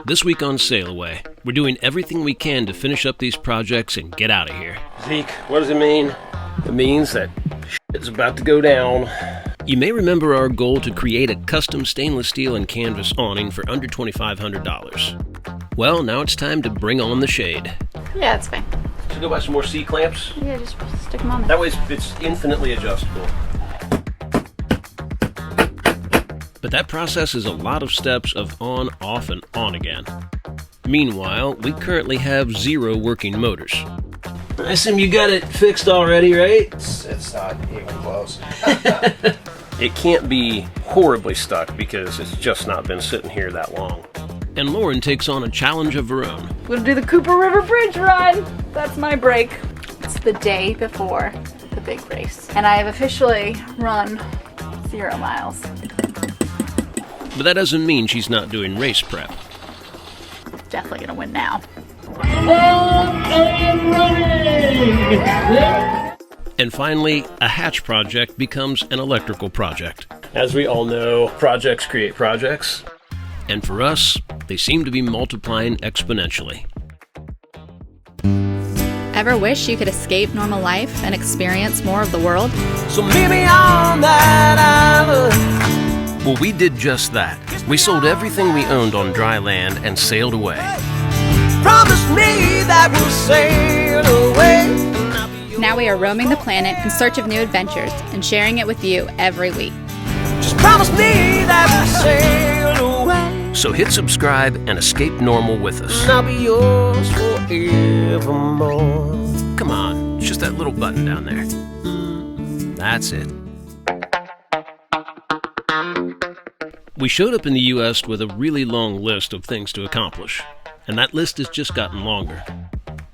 This week on SailAway, we're doing everything we can to finish up these projects and get out of here. Zeke, what does it mean? It means that shit's about to go down. You may remember our goal to create a custom stainless steel and canvas awning for under $2,500. Well, now it's time to bring on the shade. Yeah, it's fine. Should go buy some more C-clamps? Yeah, just stick them on. That way it's infinitely adjustable. But that process is a lot of steps of on, off, and on again. Meanwhile, we currently have 0 working motors. I assume you got it fixed already, right? It's not even close. It can't be horribly stuck because it's just not been sitting here that long. And Lauren takes on a challenge of her own. We're gonna do the Cooper River Bridge run. That's my break. It's the day before the big race, and I have officially run 0 miles. But that doesn't mean she's not doing race prep. Definitely gonna win now. And finally, a hatch project becomes an electrical project. As we all know, projects create projects. And for us, they seem to be multiplying exponentially. Ever wish you could escape normal life and experience more of the world? So meet me on that island. Well, we did just that. We sold everything we owned on dry land and sailed away. Promise me that we'll sail away. Now we are roaming the planet in search of new adventures and sharing it with you every week. Just promise me that we'll sail away. So hit subscribe and escape normal with us. And I'll be yours forevermore. Come on, it's just that little button down there. That's it. We showed up in the U.S. with a really long list of things to accomplish, and that list has just gotten longer.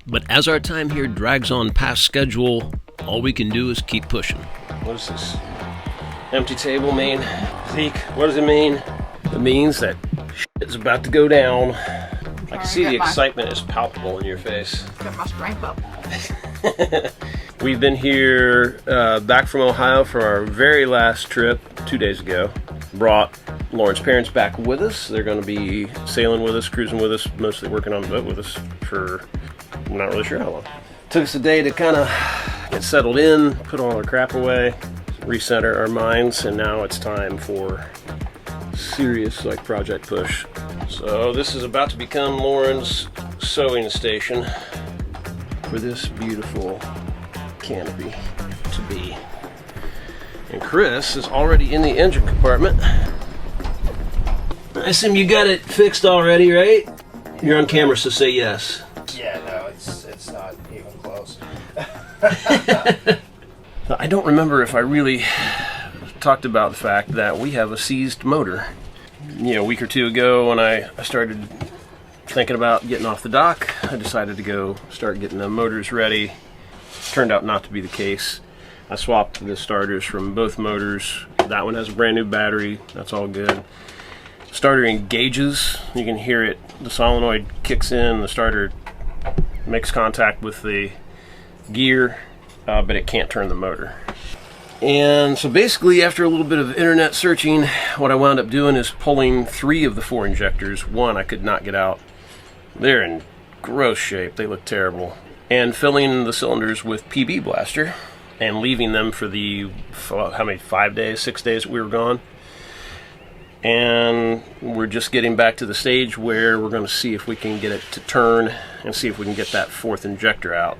But as our time here drags on past schedule, all we can do is keep pushing. What does this empty table mean? Zeke, what does it mean? It means that shit's about to go down. I can see the excitement is palpable in your face. Got my strength up. We've been here back from Ohio for our very last trip 2 days ago. Brought Lauren's parents back with us. They're going to be sailing with us, cruising with us, mostly working on the boat with us for I'm not really sure how long. Took us a day to kind of get settled in, put all our crap away, recenter our minds, and now it's time for serious project push. So this is about to become Lauren's sewing station for this beautiful canopy to be. And Chris is already in the engine compartment. I assume you got it fixed already, right? You're on camera, so say yes. Yeah, no, it's not even close. I don't remember if I really talked about the fact that we have a seized motor. You know, a week or two ago when I started thinking about getting off the dock, I decided to go start getting the motors ready. Turned out not to be the case. I swapped the starters from both motors. That one has a brand new battery. That's all good. Starter engages. You can hear it. The solenoid kicks in. The starter makes contact with the gear, but it can't turn the motor. And so basically, after a little bit of internet searching, what I wound up doing is pulling 3 of the 4 injectors. One I could not get out. They're in gross shape. They look terrible. And filling the cylinders with PB Blaster and leaving them for the, 5 days, 6 days that we were gone. And we're just getting back to the stage where we're going to see if we can get it to turn and see if we can get that 4th injector out.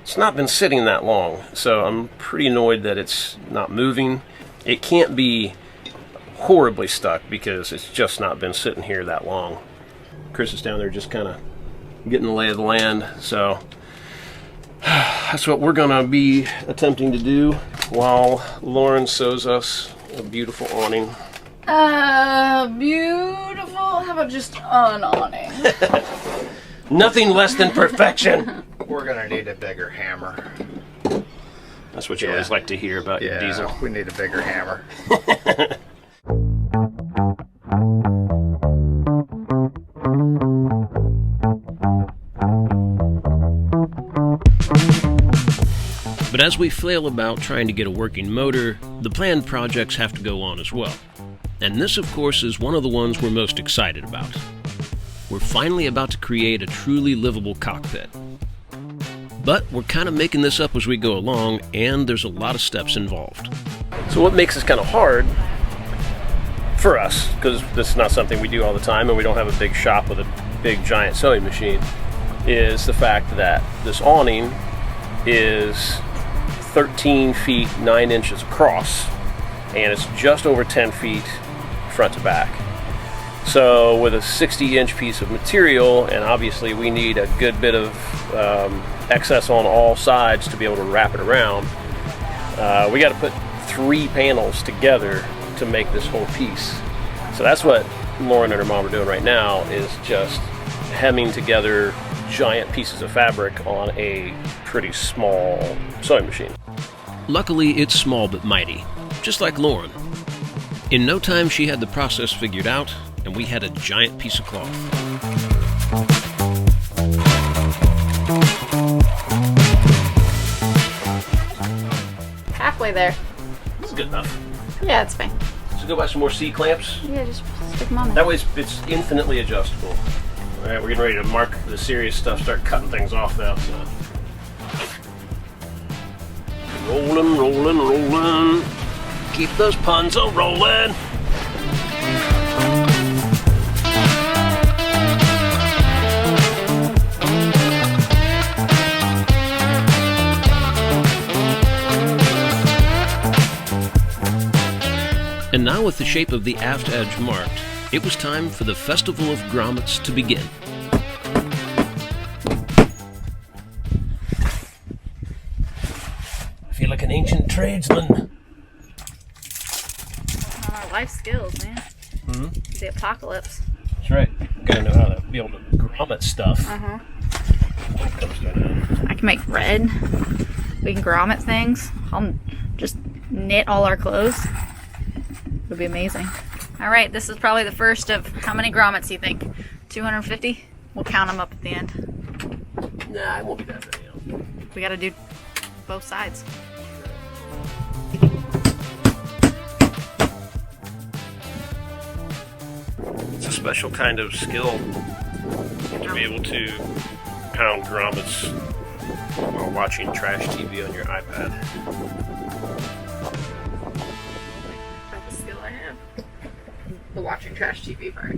It's not been sitting that long, so I'm pretty annoyed that it's not moving. It can't be horribly stuck because it's just not been sitting here that long. Chris is down there just kind of getting the lay of the land, so that's what we're going to be attempting to do while Lauren sews us a beautiful awning. Beautiful. How about just an awning? Nothing less than perfection. We're gonna need a bigger hammer. That's what you always like to hear about your diesel. We need a bigger hammer. But as we flail about trying to get a working motor, the planned projects have to go on as well. And this, of course, is one of the ones we're most excited about. we're finally about to create a truly livable cockpit. But we're kind of making this up as we go along, and there's a lot of steps involved. So what makes this kind of hard for us, because this is not something we do all the time and we don't have a big shop with a big giant sewing machine, is the fact that this awning is 13 feet 9 inches across, and it's just over 10 feet front to back. So with a 60-inch piece of material, and obviously we need a good bit of excess on all sides to be able to wrap it around, we got to put 3 panels together to make this whole piece. So that's what Lauren and her mom are doing right now, is just hemming together giant pieces of fabric on a pretty small sewing machine. Luckily, it's small but mighty, just like Lauren. In no time, she had the process figured out, and we had a giant piece of cloth. Halfway there. It's good enough. Yeah, it's fine. So go buy some more C-clamps. Yeah, just stick them on there. That way it's infinitely adjustable. All right, we're getting ready to mark the serious stuff, start cutting things off now. So. Rolling, rolling, rolling. Keep those puns a-rolling. And now with the shape of the aft edge marked, it was time for the Festival of Grommets to begin. I feel like an ancient tradesman. On our life skills, man. The apocalypse. That's right. Gotta know how to be able to grommet stuff. I can make red. We can grommet things. I'll just knit all our clothes. It would be amazing. All right, this is probably the first of how many grommets you think? 250? We'll count them up at the end. Nah, it won't be that many. We got to do both sides. It's a special kind of skill to be able to pound grommets while watching trash TV on your iPad. That's a skill I have. The watching trash TV part.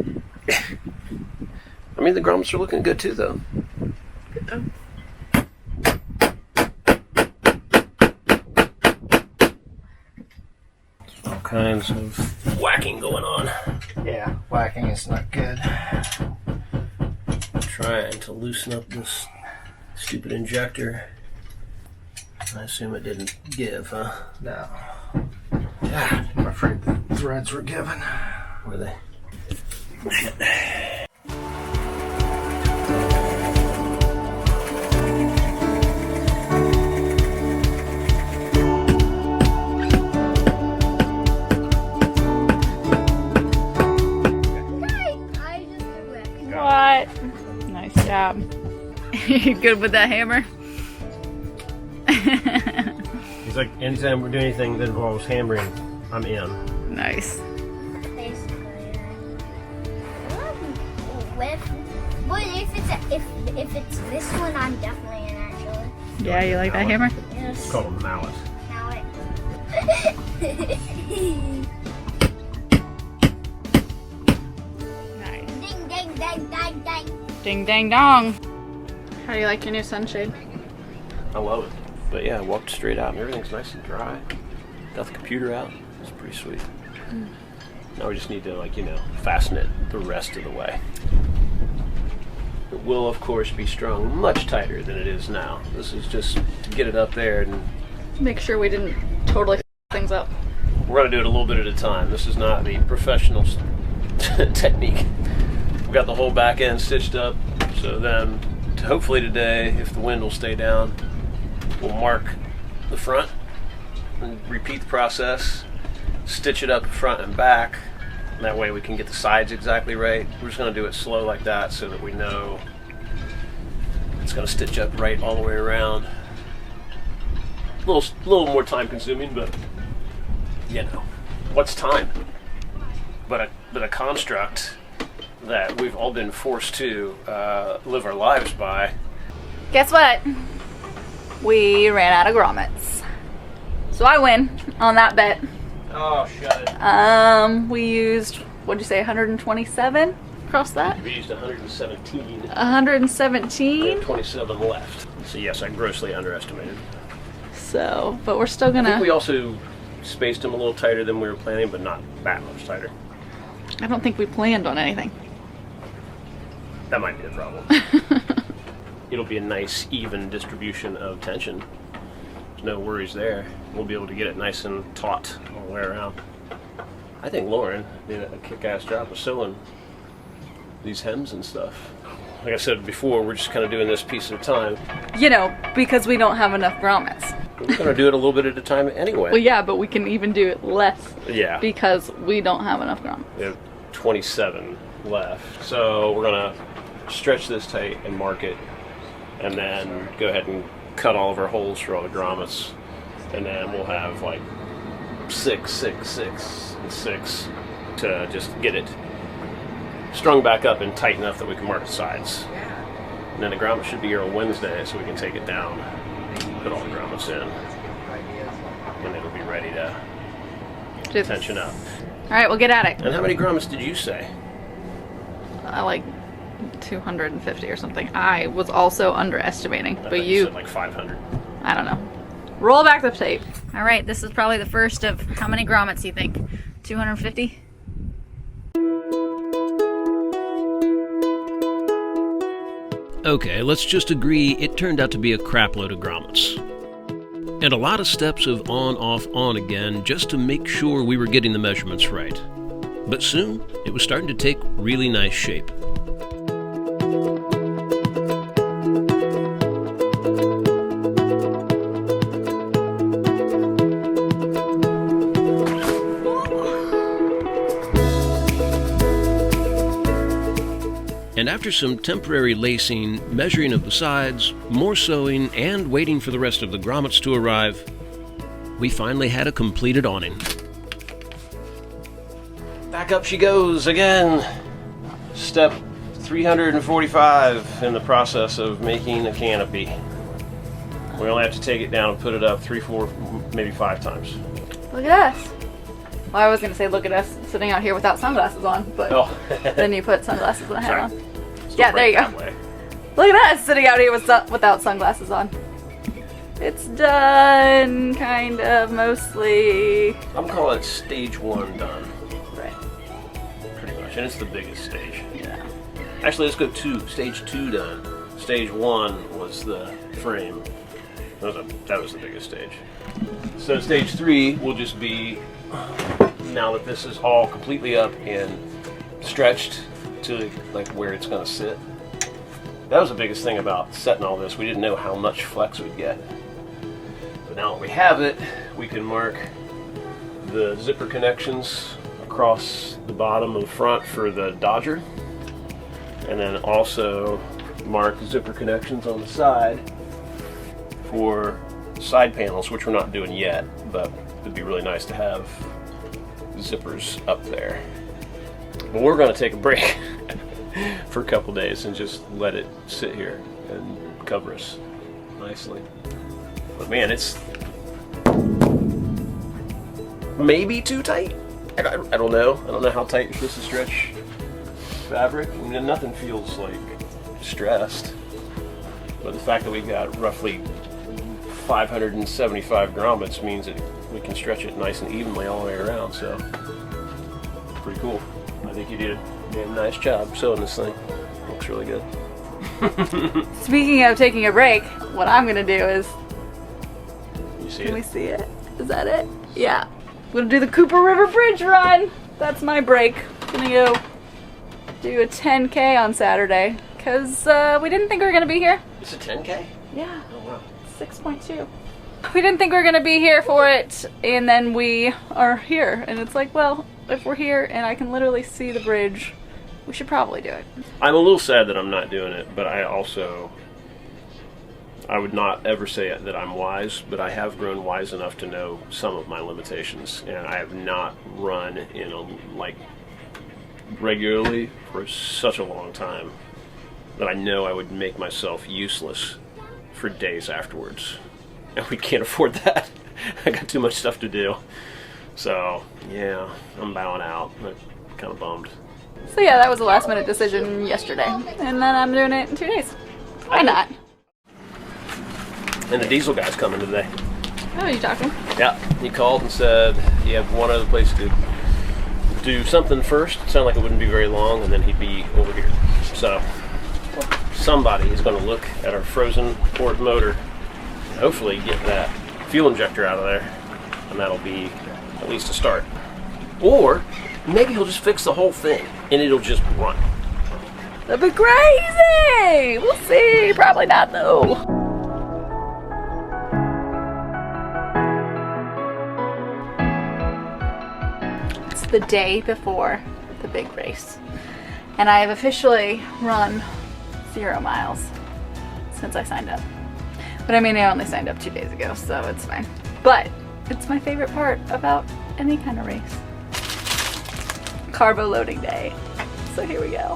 I mean, the grommets are looking good too, though. Good though. All kinds of whacking going on. Yeah, whacking is not good. Trying to loosen up this stupid injector. I assume it didn't give, huh? No. Yeah. I'm afraid the threads were given. Were they? Shit. What? Nice job. You good with that hammer? He's like, anytime we're doing anything that involves hammering, I'm in. Nice. Basically, but if it's this one, I'm definitely in actually. Yeah, you like that hammer? Yes. It's called a mallet. Now it. Nice. Ding ding ding ding ding. Ding dang dong. How do you like your new sunshade? I love it. But yeah, I walked straight out and everything's nice and dry. Got the computer out. It's pretty sweet. Now we just need to, like, fasten it the rest of the way. It will, of course, be strung much tighter than it is now. This is just to get it up there, and Make sure we didn't totally f things up. we're going to do it a little bit at a time. This is not the professional technique. We got the whole back end stitched up, so then hopefully today, if the wind will stay down, we'll mark the front and repeat the process, stitch it up front and back, and that way we can get the sides exactly right. We're just going to do it slow like that so that we know it's going to stitch up right all the way around. A little more time consuming, but what's time? But a construct that we've all been forced to live our lives by. Guess what? We ran out of grommets. So I win on that bet. Oh, shut it. We used, what'd you say, 127 across that? We used 117. 117? We have 27 left. So yes, I grossly underestimated. So, but we're still I think gonna... we also spaced them a little tighter than we were planning, but not that much tighter. I don't think we planned on anything. That might be the problem. It'll be a nice, even distribution of tension. There's no worries there. We'll be able to get it nice and taut all the way around. I think Lauren did a kick-ass job of sewing these hems and stuff. Like I said before, we're just kind of doing this piece at a time. You know, because we don't have enough grommets. We're going to do it a little bit at a time anyway. Well, yeah, but we can even do it less. Yeah. Because we don't have enough grommets. We have 27 left. So we're going to stretch this tight and mark it, and then go ahead and cut all of our holes for all the grommets. And then we'll have like 6, 6, 6, and 6 to just get it strung back up and tight enough that we can mark the sides. And then the grommet should be here on Wednesday, so we can take it down, put all the grommets in, and it'll be ready to tension up. All right, we'll get at it. And how many grommets did you say? Like 250 or something. I was also underestimating, I but thought you said like 500. I don't know. Roll back the tape. All right, this is probably the first of how many grommets you think? 250? Okay, let's just agree it turned out to be a crapload of grommets. And a lot of steps of on, off, on again just to make sure we were getting the measurements right. But soon, it was starting to take really nice shape. And after some temporary lacing, measuring of the sides, more sewing, and waiting for the rest of the grommets to arrive, we finally had a completed awning. Back up she goes again. Step 345 in the process of making a canopy. We only have to take it down and put it up 3, 4, maybe 5 times. Look at us. Well, I was going to say look at us sitting out here without sunglasses on, but then you put sunglasses and a hat on. Yeah, there you go. Look at us sitting out here without sunglasses on. It's done, kind of, mostly. I'm calling it stage 1 done. Right. Pretty much, and it's the biggest stage. Yeah. Actually, let's go to stage 2 done. Stage 1 was the frame. That was the biggest stage. So stage 3 will just be, now that this is all completely up and stretched to like where it's going to sit. That was the biggest thing about setting all this. We didn't know how much flex we'd get. But now that we have it, we can mark the zipper connections across the bottom and front for the Dodger. And then also mark zipper connections on the side for side panels, which we're not doing yet, but it'd be really nice to have zippers up there. But we're going to take a break for a couple days and just let it sit here and cover us nicely. But man, it's maybe too tight. I don't know. I don't know how tight you're supposed to stretch fabric. I mean, nothing feels like stressed. But the fact that we got roughly 575 grommets means that we can stretch it nice and evenly all the way around. So pretty cool. I think you did a damn nice job sewing this thing. Looks really good. Speaking of taking a break, what I'm gonna do is, You see can it? we see it? Is that it? Yeah. I'm gonna do the Cooper River Bridge run. That's my break. Gonna go do a 10K on Saturday because we didn't think we were gonna be here. It's a 10K? Yeah. Oh wow. 6.2. We didn't think we were gonna be here for it, and then we are here, and it's like, well, if we're here and I can literally see the bridge, we should probably do it. I'm a little sad that I'm not doing it, but I would not ever say that I'm wise, but I have grown wise enough to know some of my limitations, and I have not run in regularly for such a long time that I know I would make myself useless for days afterwards. And we can't afford that. I got too much stuff to do. So, yeah, I'm bowing out. I'm kind of bummed. So yeah, that was a last minute decision yesterday. And then I'm doing it in 2 days. Why not? And the diesel guy's coming today. Oh, are you talking? Yeah, he called and said he had one other place to do something first. It sounded like it wouldn't be very long, and then he'd be over here. So somebody is going to look at our frozen port motor and hopefully get that fuel injector out of there, and that'll be at least a start. Or maybe he'll just fix the whole thing and it'll just run. That'd be crazy! We'll see. Probably not though. It's the day before the big race, and I have officially run 0 miles since I signed up. But I mean, I only signed up 2 days ago, so it's fine. But it's my favorite part about any kind of race. Carbo loading day. So here we go.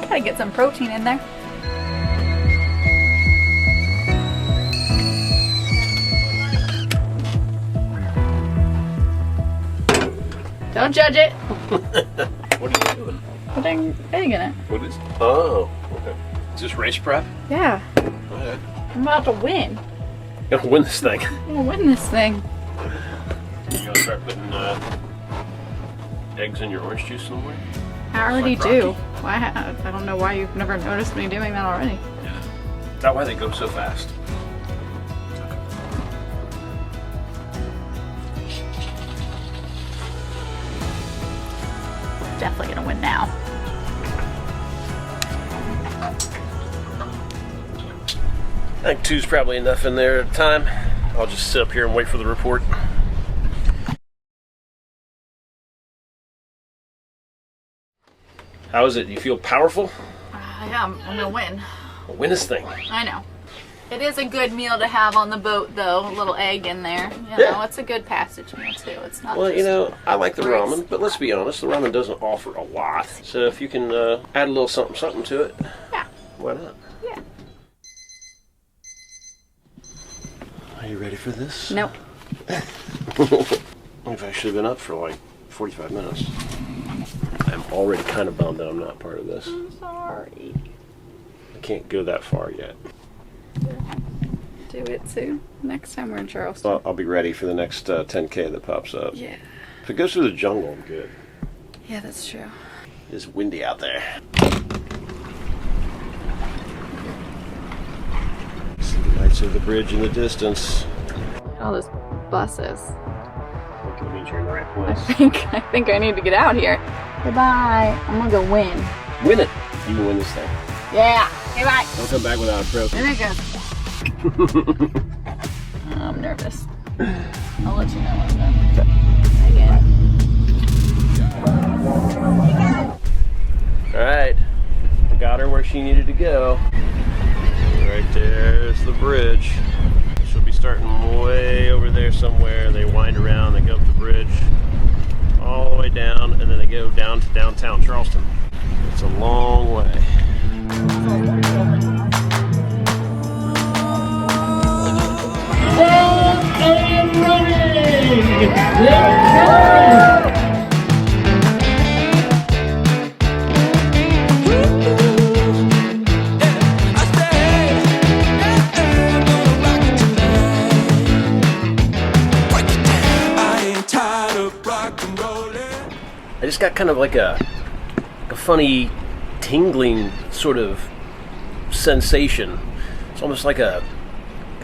Gotta get some protein in there. Don't judge it. What are you doing? Putting egg in it. What is? Oh, okay. Is this race prep? Yeah. Okay. I'm about to win. You're gonna win this thing. I'm gonna win this thing. You're gonna start putting eggs in your orange juice in the morning? I already Like do. Rocky. Why? I don't know why you've never noticed me doing that already. Yeah. Is that why they go so fast? Definitely gonna win now. I think 2's probably enough in there at a time. I'll just sit up here and wait for the report. How is it? You feel powerful? Yeah, I'm gonna win. I'll win this thing. I know. It is a good meal to have on the boat, though. A little egg in there. You know, Yeah. it's a good passage meal too. It's not. Well, just you know, I like the rice. ramen, but let's be honest, the ramen doesn't offer a lot. So if you can add a little something to it, Yeah. why not? Yeah. Are you ready for this? Nope. We've actually been up for like 45 minutes. I'm already kind of bummed that I'm not part of this. I'm sorry. I can't go that far yet. Do it soon. Next time we're in Charleston. Well, I'll be ready for the next 10K that pops up. Yeah. If it goes through the jungle, I'm good. Yeah, that's true. It's windy out there. See the lights of the bridge in the distance. All those buses. Okay, that means you're in the right I place. think I need to get out here. Goodbye. I'm gonna go win. Win it! You can win this thing. Yeah. Hey, bye. Don't come back without a trophy. There it goes. I'm nervous. I'll let you know when I'm done. Again. Alright. I got her where she needed to go. Right there's the bridge. She'll be starting way over there somewhere. They wind around, they go up the bridge, all the way down, and then they go down to downtown Charleston. It's a long way. I just got kind of like a funny tingling sort of sensation. It's almost like a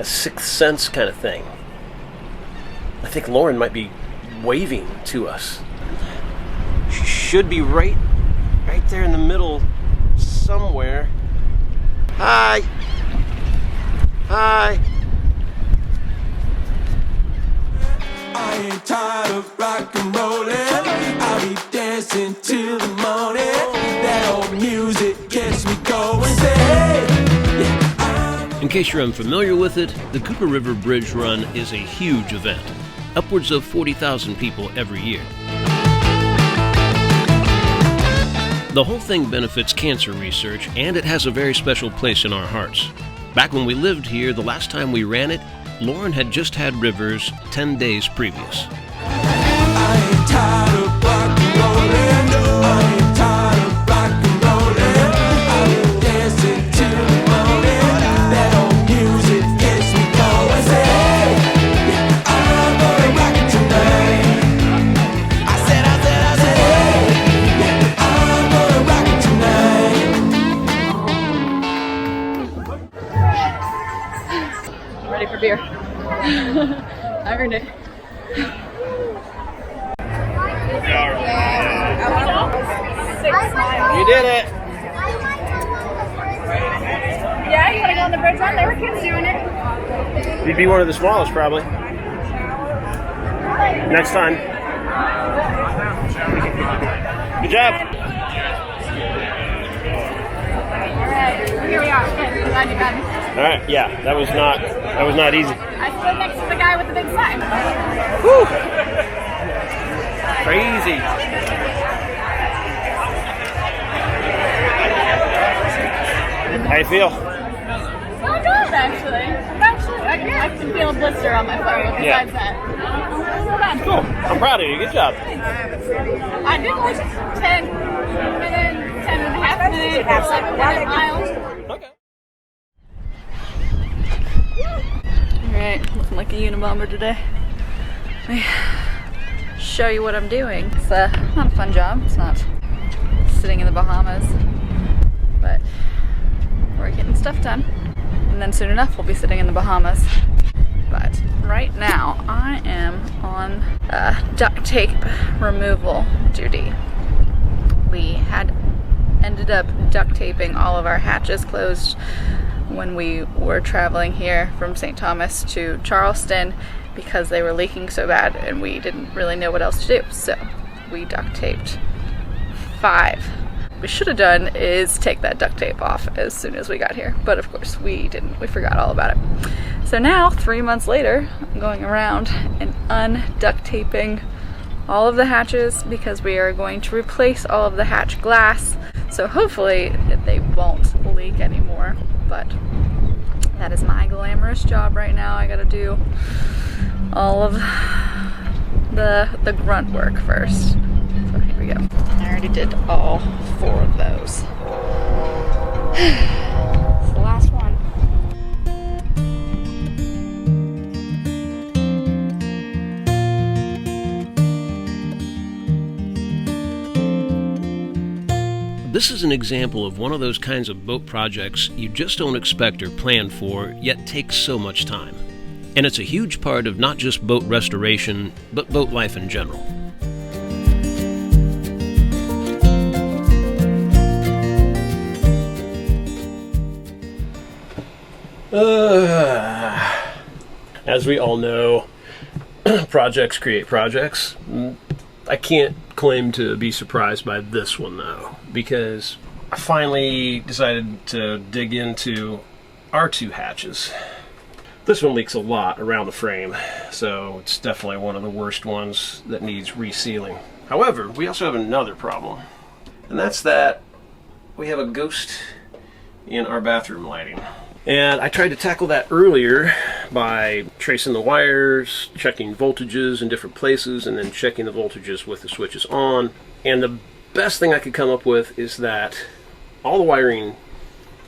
sixth sense kind of thing. I think Lauren might be waving to us. She should be right there in the middle somewhere. Hi. Hi. I ain't tired of rock and rollin'. I'll be dancing till the morning. That old music gets me going. Say, hey, yeah, In case you're unfamiliar with it, the Cooper River Bridge Run is a huge event. Upwards of 40,000 people every year. The whole thing benefits cancer research, and it has a very special place in our hearts. Back when we lived here, the last time we ran it, Lauren had just had Rivers 10 days previous. I ain't tired of rock and rollin'. I ain't tired of rock and rollin'. I've been dancing till the morning. That old music gets me going. Say, hey, yeah, I'm gonna rock it tonight. I said, hey, yeah, I'm gonna rock it tonight. Ready for beer. I earned it. You did it. Yeah, you want to go on the bridge run? There were kids doing it. You'd be one of the smallest, probably. Next time. Good job. All right, here we are. Good. Glad you got it. All right, yeah, that was not easy. I stood next to the guy with the big sign. Woo! Crazy. How you feel? Not good, actually. I can feel a blister on my foot besides that. Not bad. Cool. I'm proud of you. Good job. I did like 10 and a half minute, 7-minute miles. Okay. Alright, looking like a Unabomber today. Let me show you what I'm doing. It's not a fun job. It's not sitting in the Bahamas, but we're getting stuff done. And then soon enough we'll be sitting in the Bahamas. But right now I am on duct tape removal duty. We had ended up duct taping all of our hatches closed when we were traveling here from St. Thomas to Charleston because they were leaking so bad and we didn't really know what else to do. So we duct taped 5. What we should have done is take that duct tape off as soon as we got here, but of course we didn't. We forgot all about it. So now, 3 months later, I'm going around and unduct taping all of the hatches because we are going to replace all of the hatch glass. So hopefully they won't leak anymore, but that is my glamorous job right now. I gotta do all of the grunt work first. So here we go. I already did all 4 of those. It's the last one. This is an example of one of those kinds of boat projects you just don't expect or plan for, yet takes so much time. And it's a huge part of not just boat restoration, but boat life in general. As we all know, projects create projects. I can't claim to be surprised by this one though, because I finally decided to dig into our 2 hatches. This one leaks a lot around the frame, so it's definitely one of the worst ones that needs resealing. However, we also have another problem, and that's that we have a ghost in our bathroom lighting. And I tried to tackle that earlier by tracing the wires, checking voltages in different places, and then checking the voltages with the switches on. And the best thing I could come up with is that all the wiring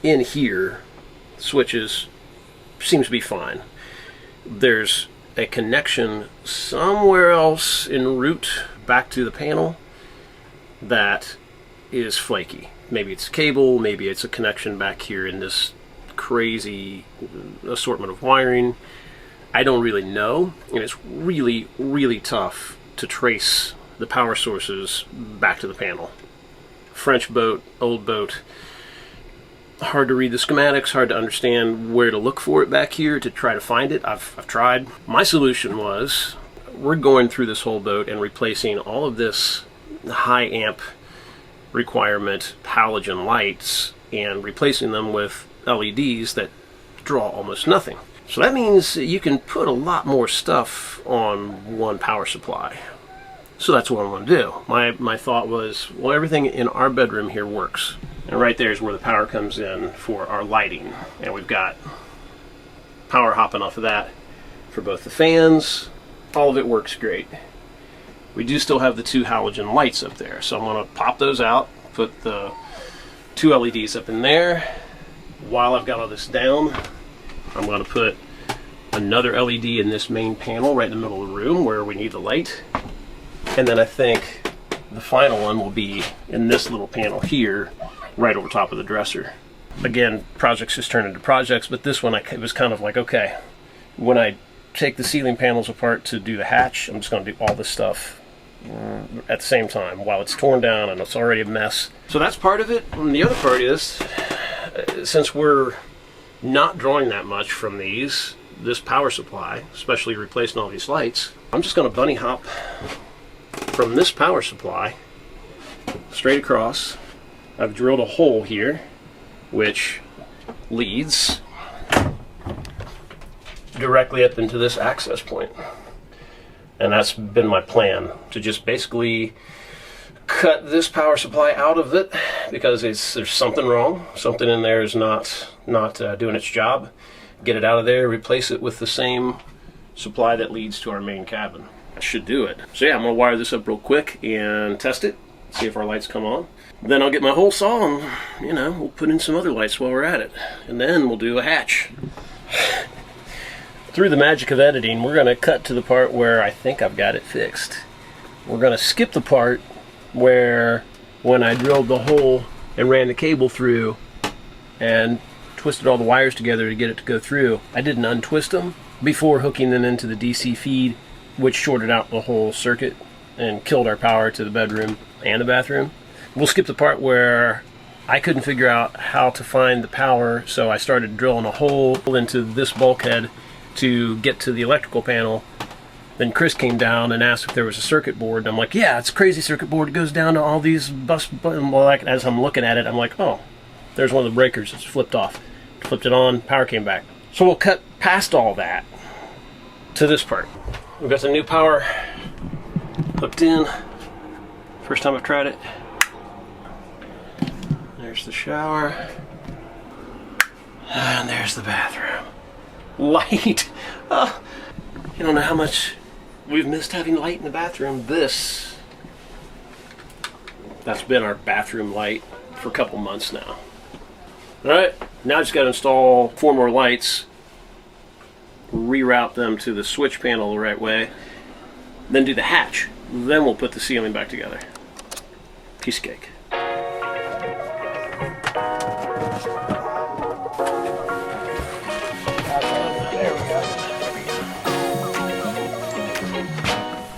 in here, switches, seems to be fine. There's a connection somewhere else en route back to the panel that is flaky. Maybe it's a cable, maybe it's a connection back here in this crazy assortment of wiring. I don't really know, and it's really, really tough to trace the power sources back to the panel. French boat, old boat, hard to read the schematics, hard to understand where to look for it back here to try to find it. I've tried. My solution was, we're going through this whole boat and replacing all of this high amp requirement halogen lights and replacing them with LEDs that draw almost nothing. So that means you can put a lot more stuff on one power supply. So that's what I want to do. My thought was, well, everything in our bedroom here works. And right there is where the power comes in for our lighting. And we've got power hopping off of that for both the fans. All of it works great. We do still have the 2 halogen lights up there. So I'm going to pop those out, put the 2 LEDs up in there. While I've got all this down, I'm going to put another LED in this main panel right in the middle of the room where we need the light. And then I think the final one will be in this little panel here, right over top of the dresser. Again, projects just turn into projects, but this one it was kind of like, okay, when I take the ceiling panels apart to do the hatch, I'm just going to do all this stuff at the same time while it's torn down and it's already a mess. So that's part of it. And the other part is, since we're not drawing that much from this power supply, especially replacing all these lights, I'm just going to bunny hop from this power supply straight across. I've drilled a hole here which leads directly up into this access point, and that's been my plan, to just basically cut this power supply out of it because there's something wrong, something in there is not doing its job. Get it out of there, replace it with the same supply that leads to our main cabin. I should do it. So yeah, I'm gonna wire this up real quick and test it, see if our lights come on. Then I'll get my hole saw and, we'll put in some other lights while we're at it. And then we'll do a hatch. Through the magic of editing, we're gonna cut to the part where I think I've got it fixed. We're gonna skip the part where when I drilled the hole and ran the cable through and twisted all the wires together to get it to go through, I didn't untwist them before hooking them into the DC feed, which shorted out the whole circuit and killed our power to the bedroom and the bathroom. We'll skip the part where I couldn't figure out how to find the power, so I started drilling a hole into this bulkhead to get to the electrical panel. Then Chris came down and asked if there was a circuit board, and I'm like, yeah, it's a crazy circuit board. It goes down to all these bus buttons. Well, as I'm looking at it, I'm like, oh, there's one of the breakers. It's flipped off. Flipped it on, power came back. So we'll cut past all that to this part. We've got the new power hooked in. First time I've tried it. There's the shower. And there's the bathroom. Light. Oh, you don't know how much we've missed having light in the bathroom. That's been our bathroom light for a couple months now. Alright, now I just got to install 4 more lights, reroute them to the switch panel the right way, then do the hatch. Then we'll put the ceiling back together. Piece of cake.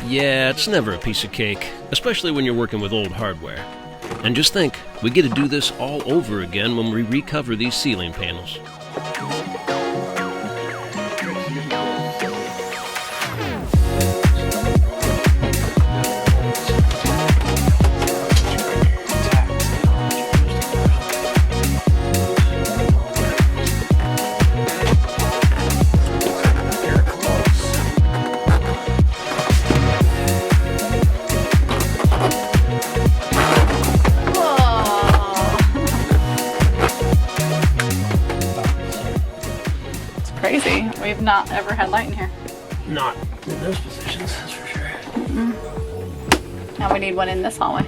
Yeah, it's never a piece of cake, especially when you're working with old hardware. And just think, we get to do this all over again when we recover these ceiling panels. Crazy. We've not ever had light in here. Not in those positions, that's for sure. Now we need one in this hallway.